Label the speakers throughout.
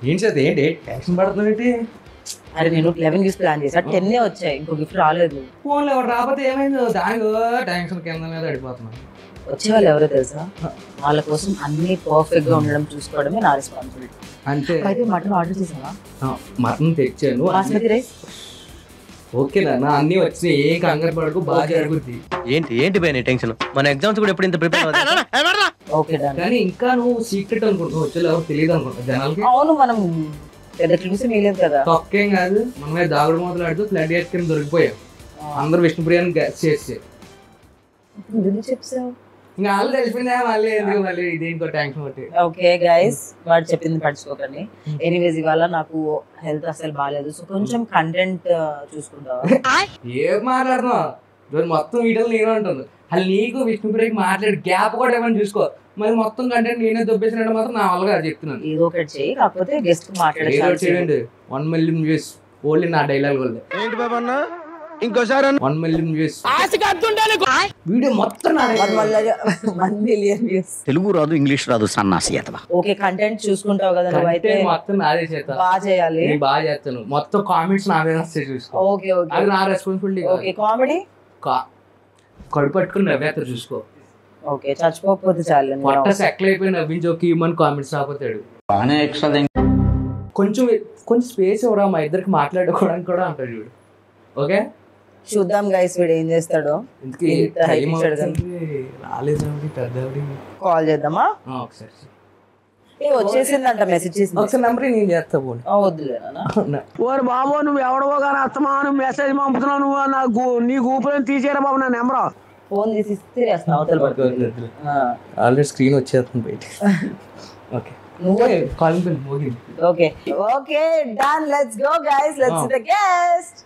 Speaker 1: ఏంటి సార్ ఏంటి టెన్షన్ పడుతుంది?
Speaker 2: అరే నేను 11 గిఫ్ట్స్ ప్లాన్ చేసా, 10 వచ్చాయి, ఇంకో గిఫ్ట్ రాలేదు.
Speaker 1: ఫోన్లో ఎవరు రాకపోతే ఏమైందో దానికి టెన్షన్ కింద మీద పడిపోతున్నాను.
Speaker 2: వచ్చే వాళ్ళు ఎవరో తెలుసా? వాళ్ళ కోసం అన్ని పర్ఫెక్ట్ గా ఉండడం చూసుకోవడమే నా రెస్పాన్సిబిలిటీ.
Speaker 1: అంటే
Speaker 2: అయితే మటన్ ఆర్డర్ చేసావా?
Speaker 1: మటన్ తెచ్చాను.
Speaker 2: బాస్మతి రైస్
Speaker 1: ఓకేనా, అన్ని వచ్చినాయి, ఏ కంగారు పడకు, బాగా జరుగుద్ది.
Speaker 3: ఏంటి భయ టెన్షన్? మన ఎగ్జామ్స్ కూడా ఎప్పుడు ఇంత ప్రిపేర్ అవుతాయి?
Speaker 2: ఓకే
Speaker 1: కానీ ఇంకా నువ్వు సీక్రెట్ అనుకుంటున్నావు, వచ్చే ఎవరు తెలియదు అనుకుంటా జనాలకి.
Speaker 2: అవును, మనం పెద్ద క్లిప్స్ మిగలేదు కదా.
Speaker 1: తొక్కేం కాదు, మనమే దాగుడు మొదలు ఆడుతూ ఫ్లడ్ కింద దొరికిపోయాం. అందరూ విష్ణుప్రియాని చేసి
Speaker 2: చెప్పావు.
Speaker 1: ఇంకా వాళ్ళు తెలిసిందే, మళ్ళీ ఎందుకు మళ్ళీ ఇది ఇంకో టెన్షన్ ఒకటి.
Speaker 2: ఓకే గైస్, వాడు చెప్పింది పట్టించుకోకండి. ఎనీవేస్ ఇవాళ నాకు హెల్త్ అసలు బాగాలేదు, సో కొంచెం కంటెంట్ చూసుకుంటావా?
Speaker 1: ఏం మాట్లాడుతున్నావు? మొత్తం వీడియోలు నేనే ఉంటుంది. అసలు నీకు విష్ణుప్రియకి మాట్లాడి గ్యాప్ కూడా ఏమైనా చూసుకో. మరి మొత్తం కంటెంట్ నేనే దొబ్బేసినట్టు మాత్రం నా వల్ల చెప్తున్నాను.
Speaker 2: ఏదో ఒకటి చేయి, కాకపోతే గెస్ట్
Speaker 1: మాట్లాడండి. 1 million views ఓన్లీ నా డైలాగ్ వల్ల.
Speaker 3: ఏంటి బాబా అన్న ఇంకోసారి
Speaker 1: 1 million views వీడియో మొత్తం
Speaker 2: 1 million views.
Speaker 4: తెలుగు రాదు, ఇంగ్లీష్ రాదు, సన్నాసి అతవా.
Speaker 2: ఓకే, కంటెంట్ చూసుకుంటావు కదా నువ్వైతే.
Speaker 1: మొత్తం నాదే చేస్తా,
Speaker 2: బాగా చేయాలి.
Speaker 1: నేను బాగా చేస్తాను. మొత్తం కామెంట్స్ నాదే వస్తాయి చూసుకో.
Speaker 2: ఓకే ఓకే,
Speaker 1: అది నా రెస్పాన్సిబిలిటీ.
Speaker 2: ఓకే, కామెడీ
Speaker 1: కడుపు పట్టుకుని నవ్వేస్తారు చూసుకో.
Speaker 2: ఓకే, చచ్చిపోకపోతే చాలు.
Speaker 1: పొట్ట సెక్ల్ అయిపోయి నవ్వించి ఒక హ్యూమన్ కామెంట్స్ రాకపోతాడు. కొంచెం స్పేస్ ఇవ్వరా మా ఇద్దరికి మాట్లాడుకోవడానికి కూడా అంటాడు చూడు. ఓకే
Speaker 2: చూద్దాం గైస్ వీడు ఏం చేస్తాడో.
Speaker 1: రాలేదు పెద్ద
Speaker 2: కాల్ చేద్దామా?
Speaker 1: ఒకసారి
Speaker 2: వచ్చేసిందంట, మెసేజ్ చేసింది.
Speaker 1: ఒకసారి నెంబర్ నేను చేస్తా.
Speaker 2: వద్దులేనా
Speaker 5: ఓరు బాబు, నువ్వు ఎవడవో కానీ అత్తమాను మెసేజ్ పంపుతున్నావు, నువ్వు నాకు నీ గూపులను తీసేరా బాబు నా నెంబర్.
Speaker 2: ఫోన్ తీసి ఇస్తే
Speaker 1: ఆల్రెడీ స్క్రీన్ వచ్చేస్తుంది బయట. ఓకే కాలింగ్ బెల్ మోగింది.
Speaker 2: Okay okay done, let's go guys, let's the guest.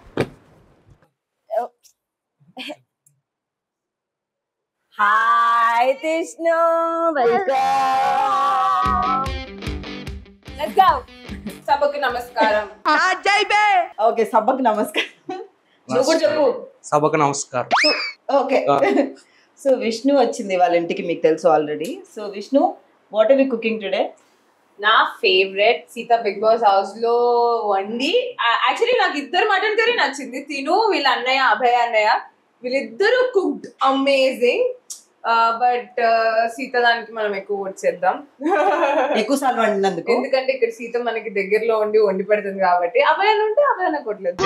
Speaker 2: Hi Krishna, welcome. Let's go.
Speaker 6: సభకు నమస్కారం.
Speaker 2: ఓకే, సభకు నమస్కారం. నువ్వు కూడా చెప్పు.
Speaker 1: సభకు నమస్కారం.
Speaker 2: ఓకే, సో విష్ణు వచ్చింది వాళ్ళ ఇంటికి, మీకు తెలుసు already. So Vishnu, what are we cooking today?
Speaker 6: నా favourite Seetha Bigg boss house లో వండి. యాక్చువల్లీ నాకు ఇద్దరు మటన్ కర్రీ నచ్చింది. తిను వీళ్ళ అన్నయ్య అభయ అన్నయ్య, వీళ్ళిద్దరు కుక్డ్ అమేజింగ్. బట్ సీత దానికి మనం ఎక్కువ వచ్చేద్దాం,
Speaker 2: ఎక్కువ సార్లు వండినందుకు.
Speaker 6: ఎందుకంటే ఇక్కడ సీత మనకి దగ్గరలో ఉండి వండి పెడుతుంది కాబట్టి. అభయన ఉంటే అభయన కొట్టలేదు.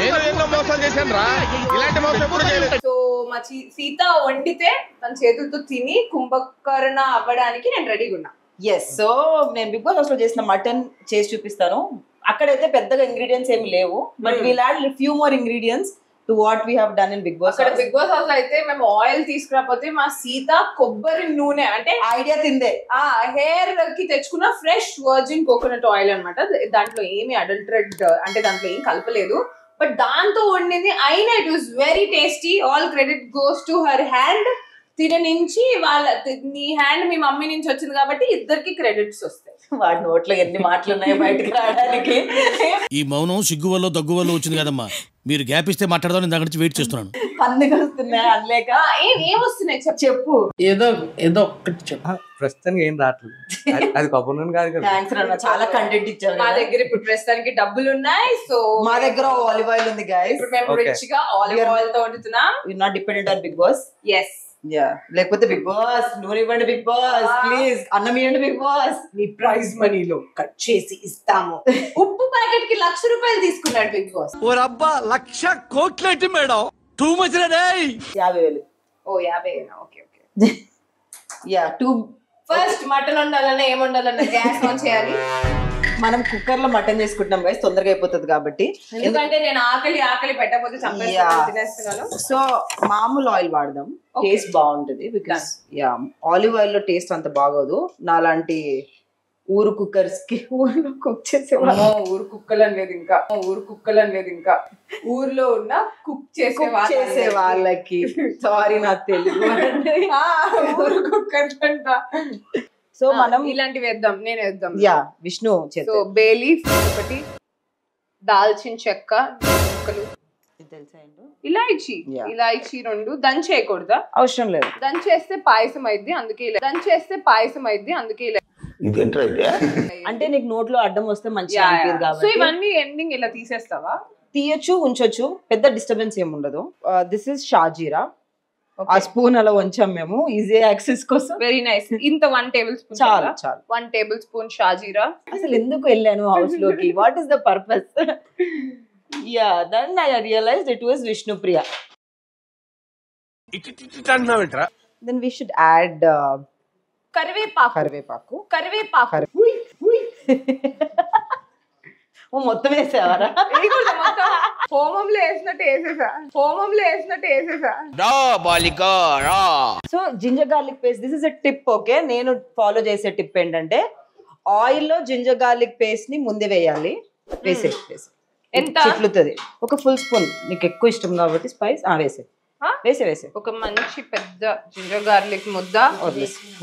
Speaker 6: సో మా సీత వండితే తన చేతులతో తిని కుంభకర్ణ అవ్వడానికి నేను రెడీగా ఉన్నా.
Speaker 2: ఎస్, సో నేను బిగ్ బాస్ హౌస్ లో చేసిన మటన్ చేసి చూపిస్తాను. అక్కడైతే పెద్దగా ఇంగ్రీడియంట్స్ ఏమి లేవు, but we'll add few more ingredients to what we have done in Bigg Boss.
Speaker 6: అక్కడ బిగ్ బాస్ హౌస్ లో అయితే మేము ఆయిల్ తీసుకురాకపోతే మా సీత కొబ్బరి నూనె, అంటే
Speaker 2: ఐడియా తిందే,
Speaker 6: హెయిర్ కి తెచ్చుకున్న ఫ్రెష్ వర్జిన్ కోకోనట్ ఆయిల్ అనమాట. దాంట్లో ఏమి అడల్టరేట్ అంటే దాంట్లో ఏం కలపలేదు, బట్ దాంతో వండింది అయినా it was very tasty. All credit goes to her hand. తిన నుంచి నీ హ్యాండ్ మీ మమ్మీ నుంచి వచ్చింది కాబట్టి ఇద్దరికి క్రెడిట్స్ వస్తాయి.
Speaker 2: వాడి నోట్లో ఎన్ని మాటలు ఉన్నాయి బయటకు రావడానికి.
Speaker 7: ఈ మౌనం సిగ్గు వల్ల దగ్గు వల్ల వచ్చింది కదమ్మా, మీరు గ్యాప్ ఇస్తే మాట్లాడదాం, దాని గురించి వెయిట్ చేస్తున్నాను.
Speaker 2: పండుగ వస్తున్నాయి అనలేక
Speaker 6: ఏం వస్తున్నాయి చెప్పు.
Speaker 2: ఏదో ఒక్కటి చెప్పు.
Speaker 1: ప్రస్తుతానికి ఏం రావట్లేదు, అది కొబ్బరి నూనె కాదు కదా.
Speaker 2: థాంక్స్ రా, చాలా కంటెంట్ ఇచ్చావు.
Speaker 6: మా దగ్గర ఇప్పుడు ప్రస్తుతానికి డబ్బులు ఉన్నాయి, సో
Speaker 2: మా దగ్గర ఆలివ్ ఆయిల్ ఉంది గైస్.
Speaker 6: ఇప్పుడు మేము రిచ్ గా ఆలివ్ ఆయిల్ తో వండుతున్నాం.
Speaker 2: You not dependent on Bigg Boss.
Speaker 6: Yes,
Speaker 2: yeah, లేకపోతే బిగ్ బాస్ నూనె ఇవ్వండి, బిగ్ బాస్ ప్లీజ్ అన్నం ఇవ్వండి, బిగ్ బాస్
Speaker 6: మీ ప్రైజ్ మనీలో కట్ చేసి ఇస్తాము. ఉప్పు ప్యాకెట్ కి 1,00,000 రూపాయలు తీసుకున్నాడు బిగ్ బాస్.
Speaker 5: ఓ రబ్బా, 1,00,000 కోట్లేంటి మేడం, టూ మచ్ రే.
Speaker 6: 50,000. ఓ 50,000. Okay okay.
Speaker 2: Yeah,
Speaker 6: first mutton వండాలన్నా ఏం వండాలన్నా గ్యాస్ ఆన్ చేయాలి.
Speaker 2: మనం కుక్కర్ లో మటన్ చేసుకుంటున్నాం గైస్, తొందరగా అయిపోతుంది కాబట్టి.
Speaker 6: ఎందుకంటే నేను ఆకలి పెట్టకపోతే తినేస్తున్నాను.
Speaker 2: సో మామూలు ఆయిల్ వాడదాం, టేస్ట్ బాగుంటది. బికాస్ యా, ఆలివ్ ఆయిల్ లో టేస్ట్ అంత బాగోదు. నాలాంటి ఊరు కుక్కర్స్ కి ఊర్లో కుక్ చేసే
Speaker 6: ఊరు కుక్కలు అనేది ఇంకా ఊర్లో ఉన్న కుక్ చేసే
Speaker 2: వాళ్ళకి సారీ నాకు తెలుగు
Speaker 6: ఊరు కుక్కర్ అంట.
Speaker 2: సో మనం
Speaker 6: ఇలాంటివి వేద్దాం, నేను వేద్దాం.
Speaker 2: Yeah, Vishnu.
Speaker 6: So bay leaf ఒకటి, దాల్చిన చెక్క ముక్కలు, ఇలాయచీ 2 దంచేయకూడదా?
Speaker 2: అవసరం లేదు.
Speaker 6: దంచేస్తే పాయసం అయింది, అందుకే
Speaker 5: ఇదేంట్రా ఇదే
Speaker 2: అంటే నీకు నోట్లో అడ్డం వస్తే మంచిగా
Speaker 6: సో
Speaker 2: అనిపించదు కాబట్టి
Speaker 6: ఇవన్నీ ఎండింగ్ ఇలా తీసేస్తావా?
Speaker 2: తీయొచ్చు, ఉంచొచ్చు, పెద్ద డిస్టర్బెన్స్ ఏమి ఉండదు. దిస్ ఇస్ షాజీరా. ఆ స్పూన్ అలా ఉంచాం మేము ఈజీ యాక్సెస్ కోసం.
Speaker 6: Very nice. ఇంత 1 టేబుల్ స్పూన్
Speaker 2: చాలు చాలు.
Speaker 6: 1 టేబుల్ స్పూన్ షాజీరా.
Speaker 2: అసలు ఎందుకు వెళ్ళాను హౌస్ లోకి? What is the purpose? Yeah then I realized it was Vishnupriya. Then we should add కరివేపాకు. మొత్తం వేసేవారా?
Speaker 6: హోమంలో వేసినట్టు వేసేసా.
Speaker 2: So ginger garlic paste, this is a tip. Okay, నేను ఫాలో చేసే టిప్ ఏంటంటే ఆయిల్ లో జింజర్ గార్లిక్ పేస్ట్ ని ముందే వేయాలి. వేసే
Speaker 6: ఎంత
Speaker 2: చిట్లుతుంది. ఒక ఫుల్ స్పూన్, నీకు ఎక్కువ ఇష్టం కాబట్టి స్పైస్. వేసే
Speaker 6: ఒక మంచి పెద్ద జింజర్ గార్లిక్ ముద్ద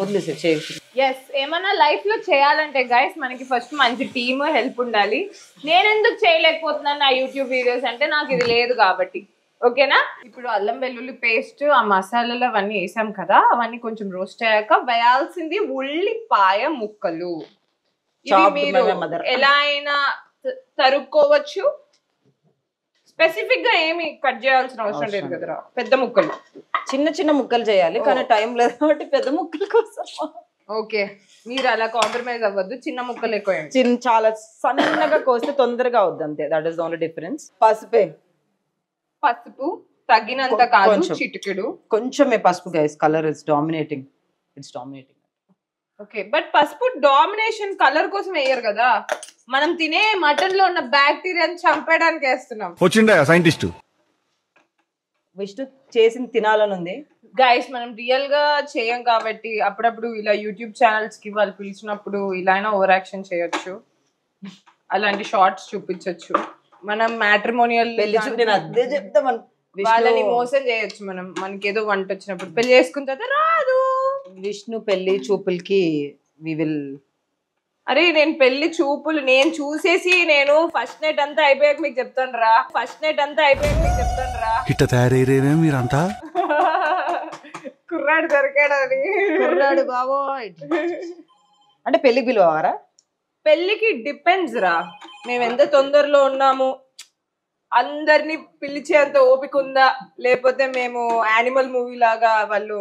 Speaker 2: వదిలేసే చేయొచ్చు.
Speaker 6: ఎస్, ఏమన్నా లైఫ్ లో చేయాలంటే గైస్ మనకి ఫస్ట్ మంచి టీమ్ హెల్ప్ ఉండాలి. నేను ఎందుకు చేయలేకపోతున్నాను నా యూట్యూబ్ వీడియోస్ అంటే నాకు ఇది లేదు కాబట్టి. ఓకేనా? ఇప్పుడు అల్లం వెల్లుల్లి పేస్ట్, ఆ మసాలాలు అవన్నీ వేసాం కదా, అవన్నీ కొంచెం రోస్ట్ అయ్యాక వేయాల్సింది ఉల్లిపాయ ముక్కలు. ఇవి మీరు ఎలా అయినా తరుక్కోవచ్చు, స్పెసిఫిక్ గా ఏమి కట్ చేయాల్సిన అవసరం లేదు కదరా. పెద్ద ముక్కలు,
Speaker 2: చిన్న చిన్న ముక్కలు చేయాలి, కానీ టైం లేదు కాబట్టి పెద్ద ముక్కల కోసం.
Speaker 6: ఓకే, మీరు అలా కాంప్రమైజ్ అవ్వద్దు, చిన్న ముక్కలు ఎక్కువ.
Speaker 2: చాలా సన్నగా కోస్తే తొందరగా అవుద్ది, అంతే. That is the only difference.
Speaker 6: పసుపు తగినంత కాదు, చిటికెడు.
Speaker 2: కొంచెమే పసుపు guys, colour is dominating. It's dominating.
Speaker 6: Okay, but పసుపు డామినేషన్ కలర్ కోసం వేయరు కదా, మనం తినే మటన్ లో ఉన్న బ్యాక్టీరియాని చంపేయడానికి వేస్తున్నాం.
Speaker 8: వచ్చిండా సైంటిస్ట్?
Speaker 2: విష్ణు చేసింది తినాలని ఉంది
Speaker 6: గైస్. మనం రియల్ గా చేయం కాబట్టి అప్పుడప్పుడు ఇలా యూట్యూబ్ ఛానల్స్ కి వాళ్ళు పిలిచినప్పుడు ఇలా అయినా ఓవర్ యాక్షన్ చేయొచ్చు, అలాంటి షార్ట్స్ చూపించవచ్చు. మనం మ్యాట్రిమోనియల్
Speaker 2: అదే చెప్తామని
Speaker 6: వాళ్ళని మోసం చేయొచ్చు. మనకి ఏదో వంట వచ్చినప్పుడు పెళ్లి చేసుకున్న తర్వాత రాదు.
Speaker 2: విష్ణు పెళ్లి చూపులకి వి విల్.
Speaker 6: అరే నేను పెళ్లి చూపులు నేను చూసేసి నేను ఫస్ట్ నైట్ అంతా అయిపోయాక మీకు చెప్తాను రా.
Speaker 8: ఇట్ట తయారయ్యేనే మీరంతా.
Speaker 6: కుర్రాడు దొరికాడని.
Speaker 2: కుర్రాడు బాబోయ్. అంటే పెళ్లికి పిలువారా?
Speaker 6: పెళ్లికి డిపెండ్స్ రా, మేము ఎంత తొందరలో ఉన్నాము, అందరినీ పిలిచేంత ఓపిక ఉందా, లేకపోతే మేము యానిమల్ మూవీ లాగా వాళ్ళు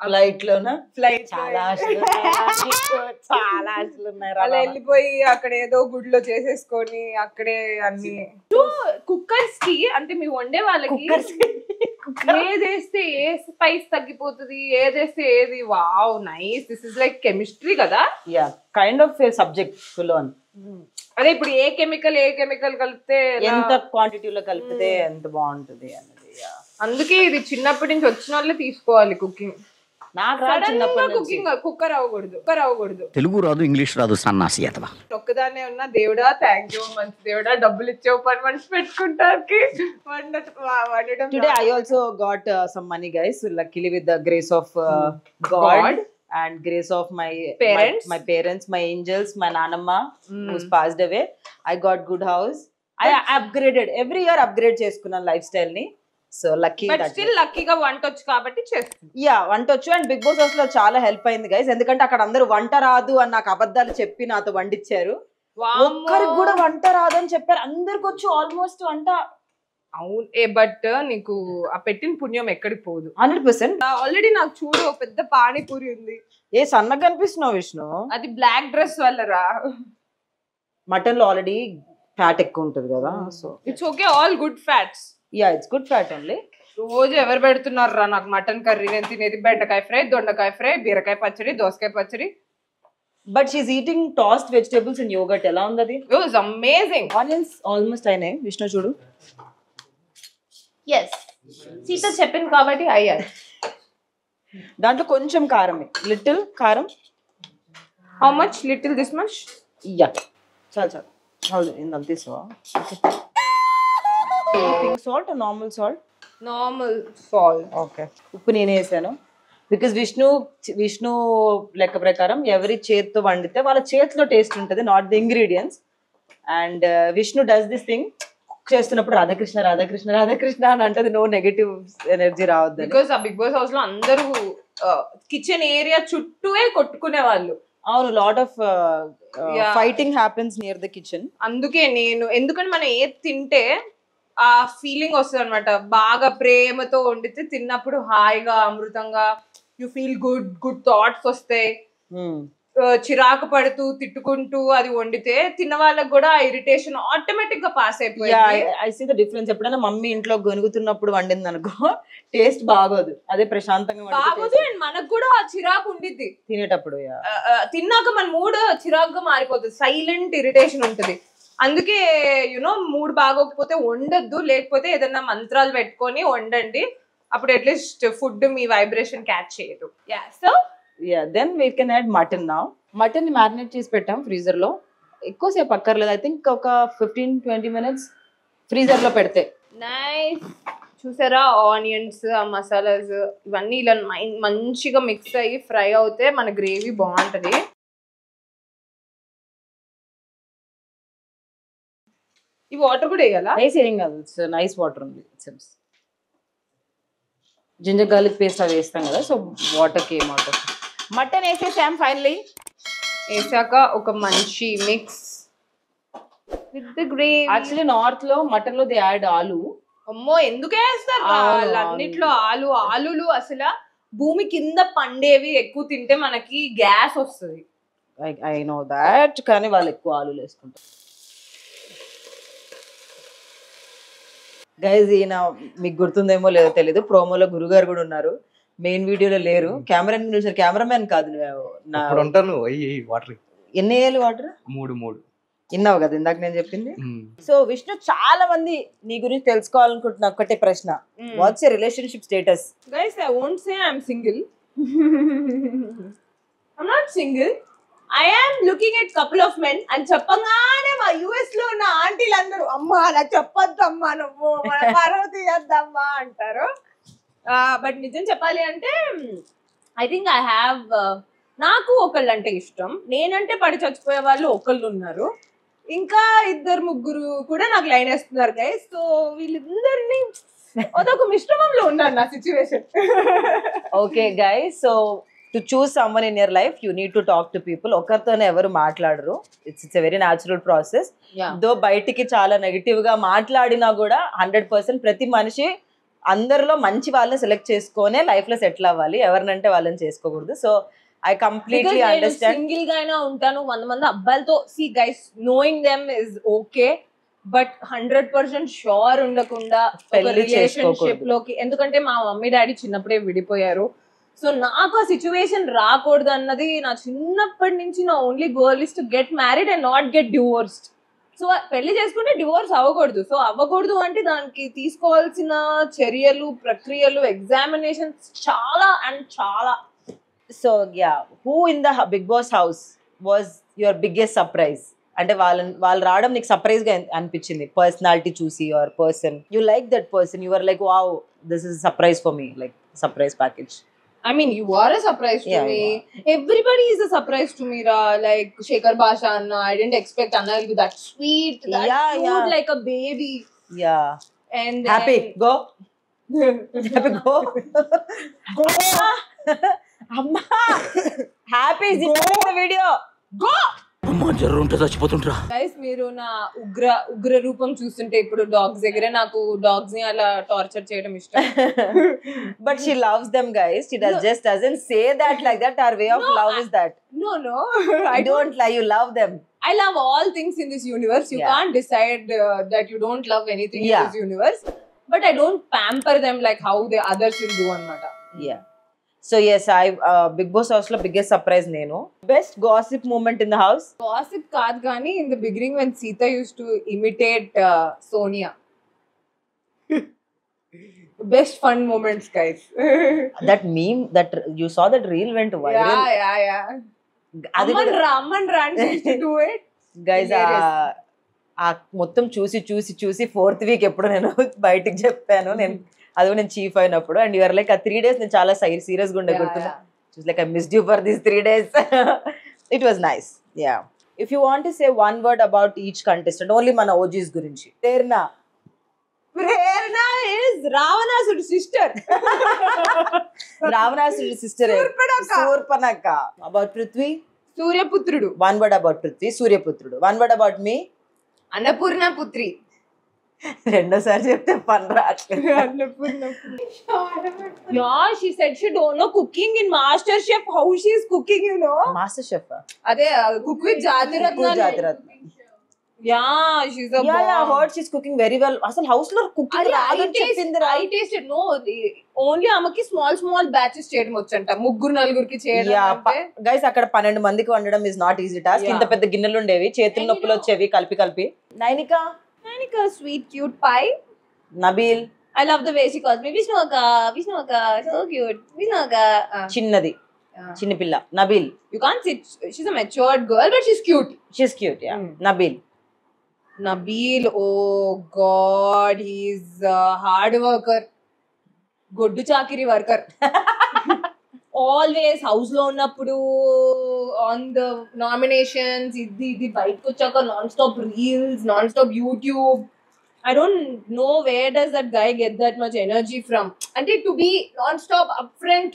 Speaker 2: ఫ్లైట్
Speaker 6: చాలా
Speaker 2: ఆశలు ఉన్నాయి
Speaker 6: అలా వెళ్ళిపోయి అక్కడ ఏదో గుడిలో చేసేసుకొని అక్కడే అన్ని. కుక్కర్స్ కి అంటే మీ వండే వాళ్ళకి ఏదేస్తే ఏ స్పైస్ తగ్గిపోతుంది, ఏదేస్తే ఏది. Wow, nice. This is like chemistry కదా.
Speaker 2: Yeah, kind of subject full on.
Speaker 6: అదే ఇప్పుడు ఏ కెమికల్ కలిపితే
Speaker 2: ఎంత క్వాంటిటీలో కలిపితే ఎంత బాగుంటుంది అన్నది.
Speaker 6: అందుకే ఇది చిన్నప్పటి నుంచి వచ్చిన వాళ్ళే తీసుకోవాలి కుకింగ్. కుక్కర్ అవ్వకూడదు.
Speaker 4: తెలుగు రాదు, ఇంగ్లీష్ రాదు, సన్నాసి అతవా.
Speaker 6: ఒక్కదానే ఉన్నా దేవుడా థ్యాంక్ యూ, మంచి దేవుడా డబ్బులు ఇచ్చావు, పని మనిషి పెట్టుకుంటానికి.
Speaker 2: Today I also got some money guys, luckily with the grace of God and grace of my parents, my angels, my nanamma who's passed away. I got good house. I upgraded every year, upgrade చేసుకున్నాను life style ని. So lucky,
Speaker 6: but still లక్కీగా వంటొచ్చు కాబట్టి చేస్తాను.
Speaker 2: Yeah, వంటొచ్చు. And Bigg boss house లో చాలా help అయింది గైస్, ఎందుకంటే అక్కడ అందరూ వంట రాదు అని నాకు అబద్ధాలు చెప్పి నాతో వండిచ్చారు. ఒక్కరికి కూడా వంట రాదు అని చెప్పారు, అందరికి వచ్చు ఆల్మోస్ట్ వంట.
Speaker 6: అవును, బట్ నీకు ఆ పెట్టిన పుణ్యం ఎక్కడికి పోదు.
Speaker 2: 100%.
Speaker 6: ఆల్రెడీ నాకు చూడు పెద్ద పానీపూరి ఉంది.
Speaker 2: ఏ సన్నగా కనిపిస్తున్నావు విష్ణు?
Speaker 6: అది బ్లాక్ డ్రెస్ వల్లరా.
Speaker 2: మటన్ లో ఆల్రెడీ ఫ్యాట్ ఎక్కువ ఉంటుంది కదా, so
Speaker 6: it's okay. All good fats.
Speaker 2: Yeah, it's good fat only.
Speaker 6: రోజు ఎవరు పెడుతున్నారు రా నాకు మటన్ కర్రీ? నేను తినేది బెండకాయ ఫ్రై, దొండకాయ ఫ్రై, బీరకాయ పచ్చడి, దోసకాయ పచ్చడి.
Speaker 2: But she's eating tossed vegetables and yogurt. ఎలా ఉంది అది?
Speaker 6: It was amazing.
Speaker 2: Onions almost అయినాయి విష్ణు, చూడు.
Speaker 6: ఎస్, సీత చెప్పింది కాబట్టి అయ్యారు.
Speaker 2: దాంట్లో కొంచెం కారమే, లిటిల్ కారం.
Speaker 6: How much? Little this much.
Speaker 2: Yeah, చాలు ఇంత తీసుకో. Pink salt, normal salt. Okay, ఉప్పు నేనే వేసాను బికాస్ విష్ణు లెక్క ప్రకారం ఎవరి చేతితో వండితే వాళ్ళ చేతిలో టేస్ట్ ఉంటుంది, not the ingredients. And Vishnu does this thing చేస్తున్నప్పుడు రాధాకృష్ణ రాధాకృష్ణ రాధాకృష్ణ అని అంటే నో నెగటివ్ ఎనర్జీ రావద్దు.
Speaker 6: బికాస్ ఆ బిగ్ బాస్ హౌస్ లో అందరూ కిచెన్ ఏరియా చుట్టూ కొట్టుకునే వాళ్ళు.
Speaker 2: అవును, lot of fighting happens near the kitchen.
Speaker 6: అందుకే ఎందుకంటే మనం ఏది తింటే ఆ ఫీలింగ్ వస్తుంది అనమాట. బాగా ప్రేమతో వండితే తిన్నప్పుడు హాయిగా అమృతంగా యు ఫీల్ గుడ్ థాట్స్ వస్తాయి. చిరాకు పడుతూ తిట్టుకుంటూ అది వండితే తిన్న వాళ్ళకి కూడా ఇరిటేషన్ ఆటోమేటిక్ గా పాస్ అయిపోయింది.
Speaker 2: I see the difference. ఎప్పుడైనా మమ్మీ ఇంట్లో గొనుగుతున్నప్పుడు వండింది అనుకో టేస్ట్ బాగోదు, అదే ప్రశాంతంగా
Speaker 6: బాగోదు. అండ్ మనకు కూడా ఆ చిరాకు ఉండిద్ది
Speaker 2: తినేటప్పుడు.
Speaker 6: తిన్నాక మన మూడ్ చిరాకుగా మారిపోతుంది, సైలెంట్ ఇరిటేషన్ ఉంటుంది. అందుకే మూడ్ బాగోకపోతే వండొద్దు, లేకపోతే ఏదైనా మంత్రాలు పెట్టుకొని వండండి. అప్పుడు అట్లీస్ట్ ఫుడ్ మీ వైబ్రేషన్ క్యాచ్ చేయదు. So
Speaker 2: then we can add mutton now. Mutton marinate చేసి పెట్టాం ఫ్రీజర్ లో. ఎక్కువసేపు అక్కర్లేదు, ఐ థింక్ ఒక 15-20 minutes ఫ్రీజర్ లో పెడితే.
Speaker 6: నైస్. చూసారా ఆనియన్స్, ఆ మసాలాస్ ఇవన్నీ ఇలా మంచిగా మిక్స్ అయ్యి ఫ్రై అవుతే మన గ్రేవీ బాగుంటది. ఈ వాటర్ కూడా వేయాలా?
Speaker 2: ఏం కాదు, ఇట్స్ నైస్ వాటర్ ఉంది. జింజర్ గార్లిక్ పేస్ట్ అవి వేస్తాం కదా, సో వాటర్కి ఏం వాటర్. మటన్ వేసేసాం ఫైనలీ.
Speaker 6: వేసాక ఒక మంచి mix with the gravy.
Speaker 2: Actually north లో మటన్ లో దే యాడ్ ఆలు.
Speaker 6: అమ్మో ఎందుకు వేస్తారు వాళ్ళన్నిట్లో ఆలులు? అసలు భూమి కింద పండేవి ఎక్కువ తింటే మనకి గ్యాస్ వస్తుంది.
Speaker 2: ఐ నో దాట్, కానీ వాళ్ళు ఎక్కువ ఆలులు వేసుకుంటారు. గైజ్, ఈయన మీకు గుర్తుందేమో లేదో తెలీదు, ప్రోమోలో గురుగారు కూడా ఉన్నారు, మెయిన్ వీడియోలో లేరు. కెమెరామెన్ కాదు
Speaker 1: వాటర్.
Speaker 2: ఎన్ని వేయాలి వాటర్?
Speaker 1: 3
Speaker 2: విన్నావు కదా ఇందాక నేను చెప్పింది. సో విష్ణు, చాలా మంది నీ గురించి తెలుసుకోవాలనుకుంటున్నా ఒకటే ప్రశ్న, what's your relationship status?
Speaker 6: Guys, I won't say I am single. I am not single. I am looking at couple of men and చెప్పగానే మా యుఎస్ లో ఉన్న ఆంటీలు అందరూ అమ్మా అలా చెప్పొద్దమ్మా, నువ్వు మన పరువు తీయద్దమ్మా అంటారు. బట్ నిజం చెప్పాలి అంటే ఐ థింక్ ఐ హ్యావ్, నాకు ఒకళ్ళు అంటే ఇష్టం. నేనంటే పడి చచ్చిపోయే వాళ్ళు ఒకళ్ళు ఉన్నారు, ఇంకా 2-3 కూడా నాకు లైన్ వేస్తున్నారు గైస్. సో వీళ్ళందరినీ అదొక మిశ్రమంలో ఉన్నాను నా situation.
Speaker 2: Okay guys, so to choose someone in your life you need to talk to people. ఒకరితోనే ఎవరు మాట్లాడరు, it's a very natural process. దో బయటికి చాలా నెగిటివ్ గా మాట్లాడినా కూడా 100% ప్రతి మనిషి అందరిలో మంచి వాళ్ళని సెలెక్ట్ చేసుకునే లైఫ్ లో సెటిల్ అవ్వాలి, ఎవరినంటే వాళ్ళని చేసుకోకూడదు. So I completely understand.
Speaker 6: Single గా అయినా ఉంటాను, 100 మంది అబ్బాయిలతో. See guys, knowing them is okay, but 100% sure ఉండకుండా రిలేషన్షిప్ లోకి, ఎందుకంటే మా మమ్మీ డాడీ చిన్నప్పుడే విడిపోయారు. సో నాకు ఆ సిచ్యువేషన్ రాకూడదు అన్నది నా చిన్నప్పటి నుంచి నా only goal is to get married and not get divorced. So పెళ్లి చేసుకుంటే డివోర్స్ అవ్వకూడదు. సో అవ్వకూడదు అంటే దానికి తీసుకోవాల్సిన చర్యలు, ప్రక్రియలు, ఎగ్జామినేషన్స్ చాలా అండ్ చాలా.
Speaker 2: So yeah, who in the big boss house was your biggest surprise? అంటే వాళ్ళు రావడం నీకు సర్ప్రైజ్ గా అనిపించింది, పర్సనాలిటీ చూసి, your person, you like that person, your like wow this is surprise for me, like surprise package.
Speaker 6: I mean, you are a surprise to me. Everybody is a surprise to me, Ra. Like Shekhar Basha Anna, I didn't expect Anna will be that sweet, that cute, like a baby.
Speaker 2: Yeah.
Speaker 6: And
Speaker 2: happy, go. Happy, go. Go. Amma. Happy is in the video. Go.
Speaker 4: అమ్మా జర్రు ఉంటే చచ్చిపోతుంటరా.
Speaker 6: Guys, మీరు నా ఉగ్ర రూపం చూస్తుంటే ఇప్పుడు dogs దగ్గర నాకు డాగ్స్ ని అలా టార్చర్ చేయడం ఇష్టం.
Speaker 2: But she loves them, guys. She doesn't say that like that. Our way of love is that.
Speaker 6: No.
Speaker 2: I don't lie. You love them.
Speaker 6: I love all things in this universe. You can't decide that you don't love anything in this universe. But I don't pamper them like how the others will do anamata.
Speaker 2: Yeah. So yes, I Big Boss house lo biggest surprise nenu. Best gossip moment in the house?
Speaker 6: Gossip kaad gaani, in the beginning when Sita used to imitate Sonia. Best fun moments, guys.
Speaker 2: That meme, that you saw, that reel went viral.
Speaker 6: Yeah. Amman Ran used to do it.
Speaker 2: Guys, మొత్తం చూసి 4th week ఎప్పుడు నేను బయటికి చెప్పాను, నేను chief అయినప్పుడు. And you're like ఆ 3 days నేను చాలా సీరియస్గా ఉండే గుర్తున్నా. Like I missed you for these 3 days. It was nice. Yeah, if you want to say one word about each contestant, only మన ఓజీస్ గురించి. ప్రేరణ
Speaker 6: is రావణాసుడి సిస్టర్.
Speaker 2: రావణాసుడి సిస్టర్ శూర్పణఖ. అబౌట్ పృథ్వీ?
Speaker 6: సూర్యపుత్రుడు.
Speaker 2: One word about Prithvi, Suryaputrudu. One word about me.
Speaker 6: Annapurna పుత్రి.
Speaker 2: రెండోసారి చెప్తే పని రాట్లేదు.
Speaker 6: Yeah, she said she don't know cooking in Master Chef. How she is cooking, you know?
Speaker 2: Master Chef.
Speaker 6: అదే cook with Jatiratna. Yeah, she's a
Speaker 2: Yeah,
Speaker 6: bomb.
Speaker 2: I heard she's cooking very well. అసలు house లో cooking రాదని చెప్పింది రా.
Speaker 6: I tasted no only ఆమెకి small batches చేయడం వచ్చంట. ముగ్గురు నలుగురికి చేయడం అంటే.
Speaker 2: గైస్ అక్కడ 12 మందికి వండడం is not easy task. ఇంత పెద్ద గిన్నెలు ఉండేవి, చేతుల నొప్పులు వచ్చేవి కలిపి. Nainika
Speaker 6: sweet cute pie.
Speaker 2: Nabil,
Speaker 6: I love the way she calls me Vishnu Akka, so cute. Vishnu Akka.
Speaker 2: చిన్నది చిన్న పిల్ల Nabil.
Speaker 6: You can't say she's a matured girl, but she's cute.
Speaker 2: She's cute, yeah.
Speaker 6: Nabil, oh god, he's a hard worker. Good chakiri worker. Always house లో ఉన్నప్పుడు on the nominations ఇది బయటకు వచ్చాక non stop reels, non stop YouTube. I don't know where does that guy get that much energy from. అంటే to be non stop upfront.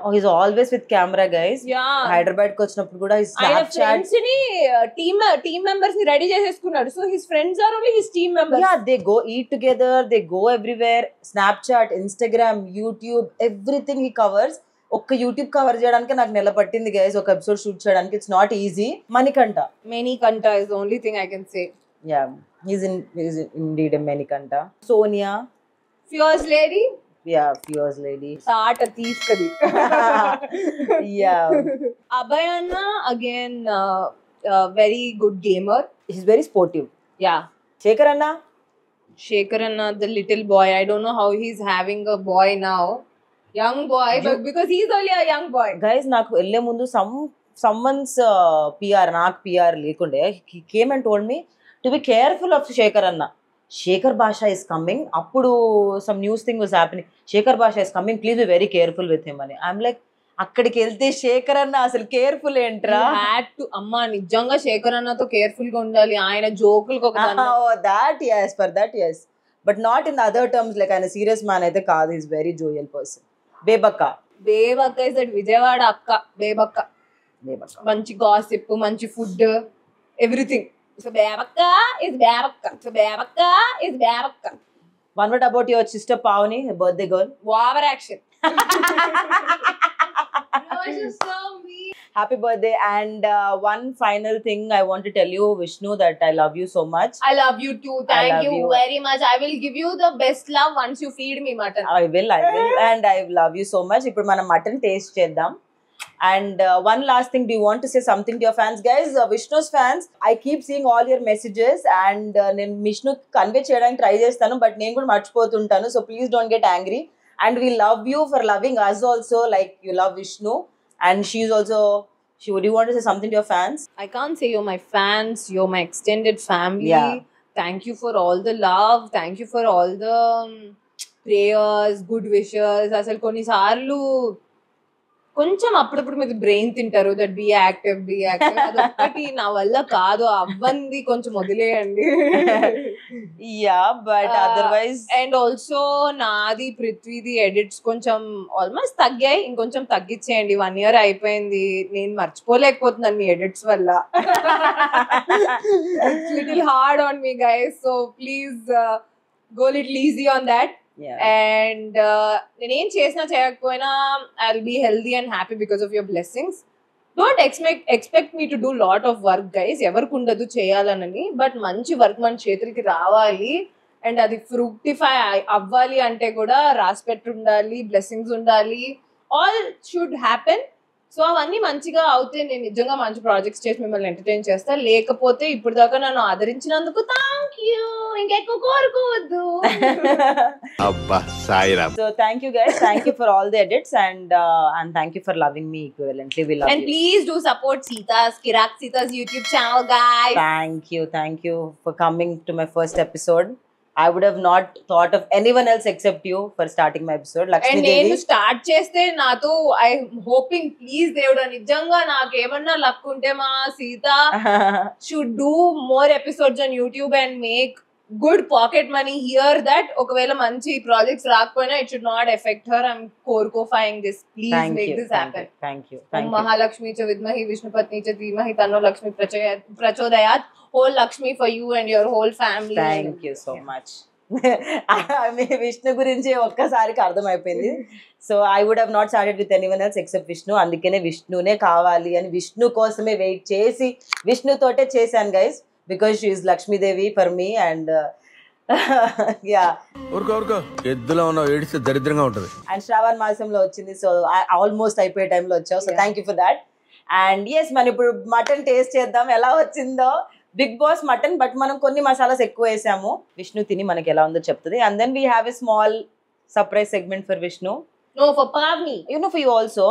Speaker 2: Oh, he's always with camera, guys.
Speaker 6: Yeah.
Speaker 2: Hyderabad కి వచ్చినప్పుడు కూడా his
Speaker 6: ఆయన
Speaker 2: Snapchat.
Speaker 6: Friends ని team members ని ready చేసేసుకున్నాడు. So his friends are only his team members.
Speaker 2: Yeah, they go eat together, they go everywhere. Snapchat, Instagram, YouTube, everything he covers. ఒక్క YouTube cover చేయడానికి నాకు నెల పట్టింది గైస్, ఒక episode shoot చేయడానికి. It's not easy.
Speaker 6: Manikanta is the only thing I can say.
Speaker 2: Yeah, he's indeed a Manikanta. Sonia,
Speaker 6: Fierce lady.
Speaker 2: Yeah, fierce lady.
Speaker 6: Saat తీస్కది.
Speaker 2: Yeah.
Speaker 6: Abhay again very good gamer.
Speaker 2: He's very sportive.
Speaker 6: Yeah.
Speaker 2: Shekhar Anna,
Speaker 6: the little boy. I don't know how he's having a boy now. Young boy, but because he's only a young boy.
Speaker 2: Guys, నాకు వెళ్ళే ముందు someone's PR, నాకు PR లేకుండే. He came and told me to be careful of Shekhar Anna. Shekhar Basha is coming. Appudu some news thing was happening. Shekhar Basha is coming. Please be very careful with him అని. I'm like, అక్కడికి వెళ్తే శేఖర్ అన్న అసలు careful ఏంట్రా?
Speaker 6: Had to అమ్మా నిజంగా శేఖర్ అన్నతో careful గా ఉండాలి. ఆయన జోకులకు ఒక
Speaker 2: that yes, but not in the other terms. Like ఆయన సీరియస్ మ్యాన్ అయితే కాదు. He's very jovial person. Bebakka
Speaker 6: is that Vijayawada అక్క. బేబక్క మంచి గాసిప్, మంచి food, everything. So Bebakka is Bebakka.
Speaker 2: One word about your sister Pavani, her birthday girl.
Speaker 6: Over action. She's so mean.
Speaker 2: Happy birthday. And one final thing I want to tell you, Vishnu, that I love you so much.
Speaker 6: I love you too. Thank you very much. I will give you the best love once you feed me mutton.
Speaker 2: I will. And I love you so much. Ippudu mana mutton taste cheddam. And one last thing, do you want to say something to your fans? Guys, Vishnu's fans, I keep seeing all your messages and నేను Vishnu convey చేయడానికి try చేస్తాను, but నేను కూడా మర్చిపోతుంటాను. So please don't get angry. And we love you for loving us also like you love Vishnu. And she's also, would you want to say something to your fans?
Speaker 6: I can't say you're my fans, you're my extended family.
Speaker 2: Yeah.
Speaker 6: Thank you for all the love. Thank you for all the prayers, good wishes. అసలు కొన్నిసార్లు కొంచెం అప్పుడప్పుడు మీరు brain తింటారు, that be active అదొక్కటి నా వల్ల కాదు, అవ్వంది కొంచెం వదిలేయండి.
Speaker 2: Yeah, but otherwise
Speaker 6: and also నాది పృథ్వీది ఎడిట్స్ కొంచెం ఆల్మోస్ట్ తగ్గాయి, ఇంకొంచెం తగ్గించేయండి. 1 year అయిపోయింది, నేను మర్చిపోలేకపోతున్నాను మీ ఎడిట్స్ వల్ల. It's little hard on me guys, so please go little easy on that.
Speaker 2: yeah.
Speaker 6: And నేనేం చేసినా చేయకపోయినా I'll be healthy and happy because of your blessings. Don't expect me to do lot of work guys. ఎవరికి ఉండదు చేయాలనని, but మంచి work మన చేతులకి రావాలి and అది ఫ్రూక్టిఫై అవ్వాలి అంటే కూడా రాసి పెట్టి ఉండాలి, బ్లెస్సింగ్స్ ఉండాలి, ఆల్ షుడ్ హ్యాపెన్. సో అవన్నీ మంచిగా అవుతే నేను నిజంగా మంచి ప్రాజెక్ట్స్ చేసి మిమ్మల్ని ఎంటర్టైన్ చేస్తా. లేకపోతే ఇప్పుడు దాకా నన్ను ఆదరించినందుకు థ్యాంక్ యూ, ఇంకెక్కువ కోరుకోవద్దు.
Speaker 8: అబ్బా Sairam.
Speaker 2: So thank you guys, thank you for all the edits and thank you for loving me equivalently. We love
Speaker 6: And
Speaker 2: you.
Speaker 6: please do support Sita's YouTube channel guys.
Speaker 2: Thank you for coming to my first episode. I would have not thought of anyone else except you for starting my episode. Lakshmi
Speaker 6: And
Speaker 2: Devi.
Speaker 6: నేను start చేస్తే నాతో I hoping please దేవుడా నిజంగా నాకేమన్నా luck ఉంటే మా Seetha should do more episodes on YouTube and make good pocket money here that ఒకవేళ మంచి ప్రాజెక్ట్స్ రాకపోయినా it should not affect her. I'm కోరుకోఫైయింగ్ దిస్. Please make this happen.
Speaker 2: Thank you
Speaker 6: Mahalakshmi చ విద్మహి విష్ణుపత్ని చ ధీమహి తన్నో లక్ష్మి ప్రచోదయాత్. Whole Lakshmi for you and your whole family.
Speaker 2: Thank you so much. Vishnu గురించి ఒక్కసారికి అర్థమైపోయింది. So I would have not started with anyone else except Vishnu. అందుకనే విష్ణునే కావాలి అని విష్ణు కోసమే వెయిట్ చేసి విష్ణుతోటే చేశాను guys, because she is Lakshmidevi for me. And yeah,
Speaker 8: ఊరుకో ఎద్దులో ఉన్న ఏడిస్తే దరిద్రంగా ఉంటుంది.
Speaker 2: అండ్ శ్రావణ మాసంలో వచ్చింది, సో ఆల్మోస్ట్ అయిపోయే టైంలో వచ్చావు. So thank you for that. And yes, మనం ఇప్పుడు మటన్ టేస్ట్ చేద్దాం ఎలా వచ్చిందో. బిగ్ బాస్ మటన్, బట్ మనం కొన్ని మసాలాస్ ఎక్కువ వేసాము. విష్ణు తిని మనకి ఎలా ఉందో చెప్తుంది. And then we have a small surprise segment for Vishnu.
Speaker 6: No, for Pavni.
Speaker 2: You know, for you also.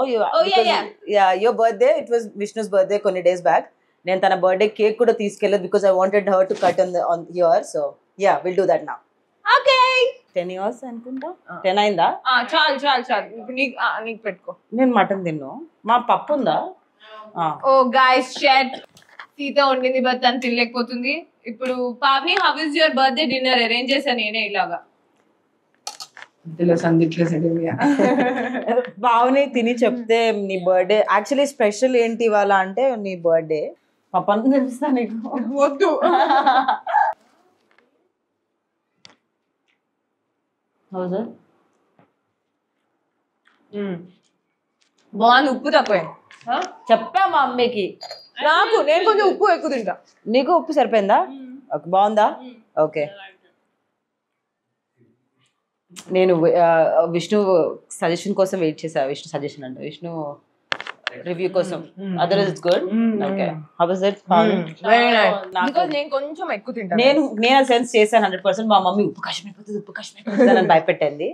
Speaker 2: Yeah, your birthday, it was Vishnu's birthday కొన్ని days back. నేను తన బర్త్డే కేక్ కూడా తీసుకెళ్ళలేదు because I wanted her to cut on here. So yeah, we'll do that now.
Speaker 6: Okay.
Speaker 2: 10 years అనుకుంటా. 10 అయిందా?
Speaker 6: చాలు. ఇప్పుడు నీకు పెట్టుకో.
Speaker 2: నేను మటన్ తిన్ను. మా పప్పు ఉందా?
Speaker 6: Oh guys, chat. సీత వండింది బట్ తను తినలేకపోతుంది. ఇప్పుడు Pavani, how is your birthday dinner? Arrange చేశాను నేనే ఇలాగా.
Speaker 2: బావుని తిని చెప్తే నీ బర్త్డే యాక్చువల్లీ స్పెషల్ ఏంటి ఇవాళ అంటే నీ బర్త్డే. మా పన్ను తెలుస్తా నీకు?
Speaker 6: వద్దు. బాగుంది, ఉప్పు తక్కువ.
Speaker 2: చెప్పా మా అమ్మకి.
Speaker 6: నేను కొంచెం ఉప్పు ఎక్కువ తింటా.
Speaker 2: నీకు ఉప్పు సరిపోయిందా? బాగుందా? ఓకే. నేను విష్ణు సజెషన్ కోసం వెయిట్ చేసా. విష్ణు సజెషన్ అంటే విష్ణు రివ్యూ కోసం. Otherwise it's good. Okay, how was it?
Speaker 6: Very nice. Because నేను కొంచెం ఎక్కువ తింటా.
Speaker 2: నేను సెన్స్ చేశాను 100%. మా మమ్మీ ఉప్పు కష్టమైపోతుంది అని భయపెట్టింది.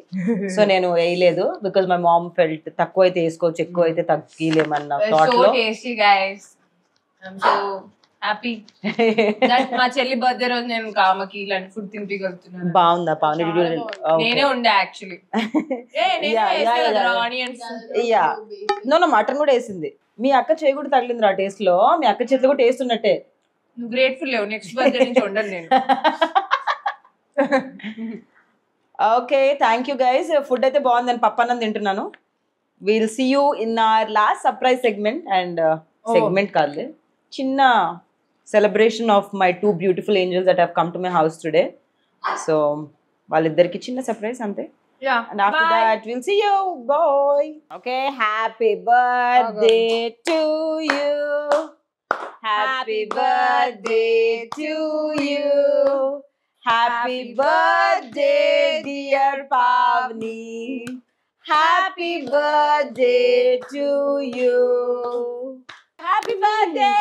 Speaker 2: సో నేను వేయలేదు బికాజ్ మై మామ్ ఫెల్ట్ తక్కువ అయితే వేసుకోవచ్చు, ఎక్కువ అయితే తగ్గిలేమన్న థాట్ లో.
Speaker 6: Tasty guys. I'm so happy that మా చెల్లి బర్త్డే రోజు నేను కామకి ఇలాంటి ఫుడ్ తినిపించగలుగుతున్నాను.
Speaker 2: బాగుందా పావని?
Speaker 6: నేనే ఉండే యాక్చువల్లీ. ఆనియన్స్
Speaker 2: నో మటన్ కూడా వేసింది. మీ అక్క చేయి కూడా తగిలింది ఆ టేస్ట్ లో. మీ అక్క చేతిలో కూడా టేస్ట్ ఉన్నట్టే.
Speaker 6: నువ్వు గ్రేట్ఫుల్ లేవు. నెక్స్ట్ బర్త్డే నుంచి ఉండను నేను.
Speaker 2: Okay, thank you guys. Food అయితే బాగుంది. నేను పప్పన్నం తింటున్నాను. Will see you in our last surprise segment. And segment కాదు, చిన్న celebration of my 2 beautiful angels that have come to my house today. So వాళ్ళిద్దరికి చిన్న సర్ప్రైజ్ అంతే. And after that we'll see you. Bye. Okay, happy birthday to you. Happy birthday to you. Happy birthday dear Pavni. Happy birthday to you. Happy birthday.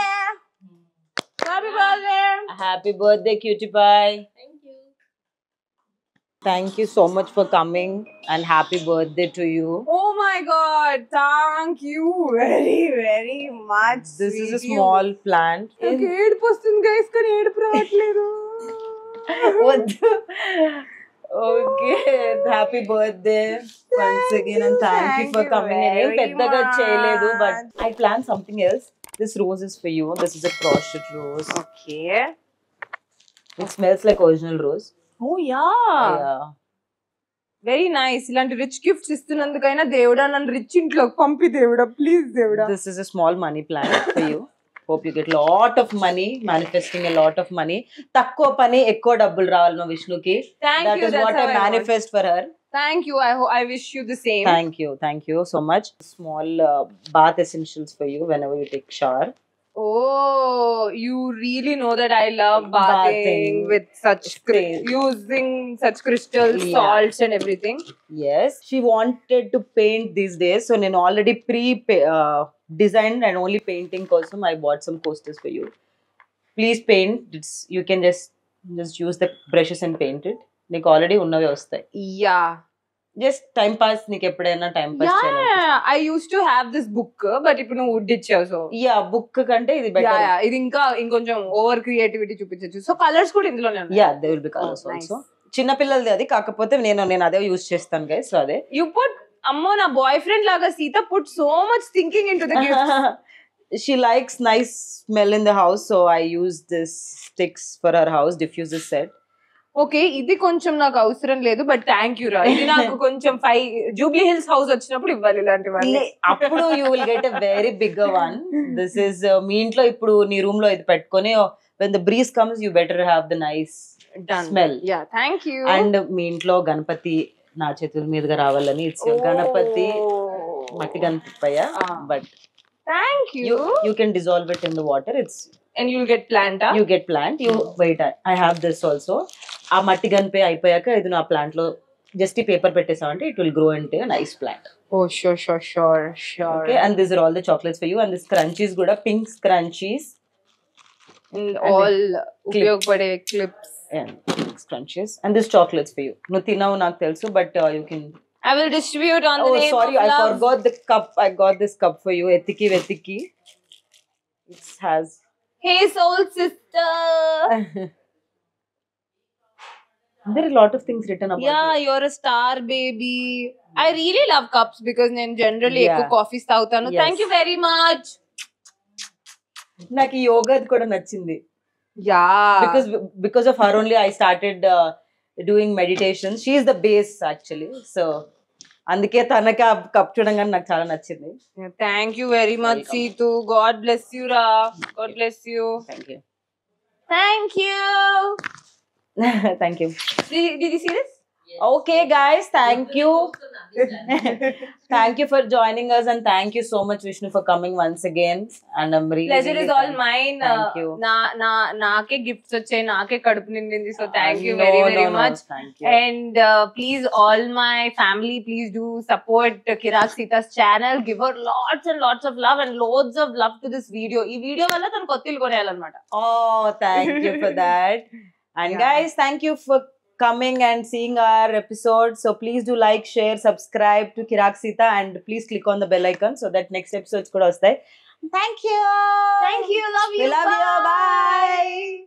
Speaker 2: Happy birthday. Happy birthday cutie pie. Thank you so much for coming and happy birthday to you.
Speaker 6: Oh my god, thank you very very much.
Speaker 2: This is a small plant.
Speaker 6: Okay, ఏడుపు వస్తుంది guys, కానీ ఏడుపు రావట్లేదు.
Speaker 2: Okay, happy birthday once again and thank you for coming. నేను పెద్దగా చేయలేదు, but I planned something else. This rose is for you. This is a crochet rose.
Speaker 6: Okay.
Speaker 2: It smells like original rose.
Speaker 6: Oh yeah. Very nice. ఇలాంటి rich gifts ఇస్తున్నందుకైనా దేవుడా నన్ను rich ఇంట్లోకి పంపి దేవుడా, please దేవుడా.
Speaker 2: This is a small money plant for you. Hope you get lot of money, manifesting a lot of money. తక్కువ పని ఎక్కువ డబ్బులు రావాలి మా విష్ణుకి. That is what I manifest for her.
Speaker 6: Thank you. I wish you the same.
Speaker 2: Thank you so much. Small bath essentials for you whenever you take shower.
Speaker 6: Oh, you really know that I love bathing with such using such crystals, salts and everything.
Speaker 2: Yes, she wanted to paint these days, so నేను already designed and only painting kosam I bought some coasters for you. Please paint. You can just use the brushes and paint it. నీకు already ఉన్నవే వస్తాయి.
Speaker 6: Yeah.
Speaker 2: Just time pass. నీకు ఎప్పుడైనా time pass చేయాలి.
Speaker 6: Yeah, I used to have this book, but ఇప్పుడు నువ్వు wood ఇచ్చావు, so
Speaker 2: yeah, book కంటే ఇది better.
Speaker 6: Yeah, ఇది ఇంకా ఇంకొంచెం ఓవర్ క్రియేటివిటీ చూపించచ్చు. సో కలర్స్ కూడా ఇందులోనే ఉన్నాయి.
Speaker 2: Yeah, there will be colors also. చిన్న పిల్లలది అది, కాకపోతే నేను అదే యూస్ చేస్తాను గైస్. సో అదే
Speaker 6: you put అమ్మో నా బాయ్ ఫ్రెండ్ లాగా Sita put so much thinking into the gift.
Speaker 2: She likes nice smell in the house, so I use this sticks for her house diffuser set.
Speaker 6: Okay ఇది కొంచెం నాకు అవసరం లేదు but thank you రా ఇది నాకు కొంచెం 5 జూబ్లీ హిల్స్ హౌస్ వచ్చినప్పుడు ఇవ్వాలి ఇలాంటివన్నీ
Speaker 2: అప్పుడు you will get a very big one. This is మీ ఇంట్లో ఇప్పుడు నీ రూమ్ లో ఇది పెట్టుకొని when the breeze comes you better have the nice smell.
Speaker 6: Yeah, thank you.
Speaker 2: And మీ ఇంట్లో గణపతి నా చేతుల మీదుగా రావాలని ఇట్స్ గణపతి మట్టి Ganapayya but
Speaker 6: thank you
Speaker 2: you can dissolve it in the water. It's
Speaker 6: and you'll get plant
Speaker 2: you get plant. You wait, I have this also. ఆ మట్టి గణపయ్య అయిపోయాక ఇది నా ప్లాంట్ లో జస్ట్ ఈ paper పెట్టేసామంటే it will grow into a nice plant.
Speaker 6: Oh sure.
Speaker 2: Okay, and these are all the chocolates for you. And this crunchies కూడా pink scrunchies
Speaker 6: and all ఉపయోగపడే clips
Speaker 2: and scrunchies and this chocolates for you. No tinavu నాకు తెలుసు but you can
Speaker 6: I will distribute on the name
Speaker 2: sorry
Speaker 6: of
Speaker 2: I
Speaker 6: love.
Speaker 2: forgot the cup. I got this cup for you. Etiki it has
Speaker 6: Hey soul sister.
Speaker 2: there are a lot of things written about
Speaker 6: Yeah,
Speaker 2: it.
Speaker 6: you're a star baby. I really love cups because నేను generally ఎక్కువ coffees తాగుతాను.
Speaker 2: Yes.
Speaker 6: Thank you very much.
Speaker 2: నాకు ఈ యోగా కూడా నచ్చింది.
Speaker 6: Yeah.
Speaker 2: Because of her only I started doing meditation. She is the base actually. So అందుకే తనకి ఆ కప్ చూడంగానే నాకు చాలా నచ్చింది.
Speaker 6: Thank you very much, Seetu. God bless you, Ra. God bless you.
Speaker 2: Thank you.
Speaker 6: Thank you.
Speaker 2: Thank you.
Speaker 6: Did you see this?
Speaker 2: Okay guys, thank you. Thank you for joining us and thank you so much Vishnu for coming once again and I'm really
Speaker 6: Pleasure is all
Speaker 2: thankful.
Speaker 6: mine.
Speaker 2: Thank you.
Speaker 6: నాకే gifts వచ్చాయి నాకే కడుపు నిండింది సో thank you
Speaker 2: No,
Speaker 6: very
Speaker 2: no,
Speaker 6: very
Speaker 2: no,
Speaker 6: much
Speaker 2: thank you.
Speaker 6: And please all my family please do support Kiraak Seetha's channel give her lots and lots of love and loads of love to this video ఈ video వల్ల తను కొత్త ఇల్లు కొనేయాలన్నమాట
Speaker 2: Oh, thank you for that. And guys, thank you for coming and seeing our episode. So please do like, share, subscribe to Kirak Sita and please click on the bell icon so that next episodes could vastay. Thank you.
Speaker 6: Thank you. Love you.
Speaker 2: We love you. Bye.